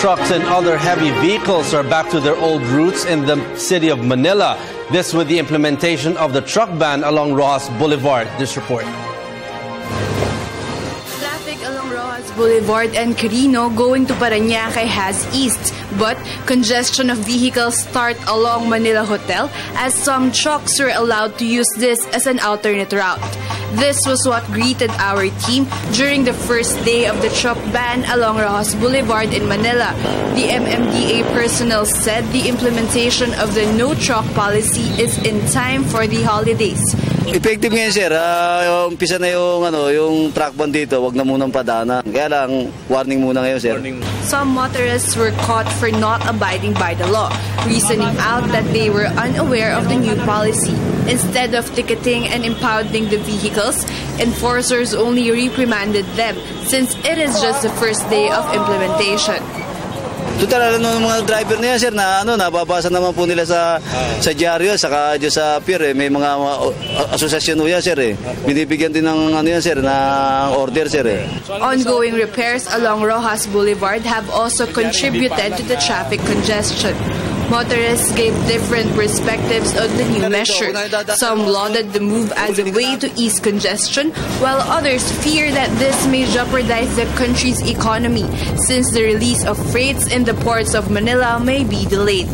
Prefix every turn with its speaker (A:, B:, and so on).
A: trucks and other heavy vehicles are back to their old routes in the city of Manila. This with the implementation of the truck ban along Roxas Boulevard. This report.
B: Traffic along Roxas Boulevard and Quirino going to Parañaque has eased, but congestion of vehicles start along Manila Hotel as some trucks were allowed to use this as an alternate route. This was what greeted our team during the first day of the truck ban along Roxas Boulevard in Manila. The MMDA personnel said the implementation of the no truck policy is in time for the holidays.
C: Effective ngayon, sir. Umpisa na yung truck ban dito. Wag na munang padaanan. Kaya lang, warning muna ngayon, sir.
B: Some motorists were caught for not abiding by the law, reasoning out that they were unaware of the new policy. Instead of ticketing and impounding the vehicles, enforcers only reprimanded them since it is just the first day of implementation.
C: Total ng mga driver na yan, sir, na nababasa naman po nila sa dyaryo, saka dyan sa pier, may mga asosasyon yan, sir, binibigyan din ng yan, sir, na order, sir.
B: Ongoing repairs along Roxas Boulevard have also contributed to the traffic congestion. Motorists gave different perspectives on the new measure. Some lauded the move as a way to ease congestion, while others fear that this may jeopardize the country's economy since the release of freights in the ports of Manila may be delayed.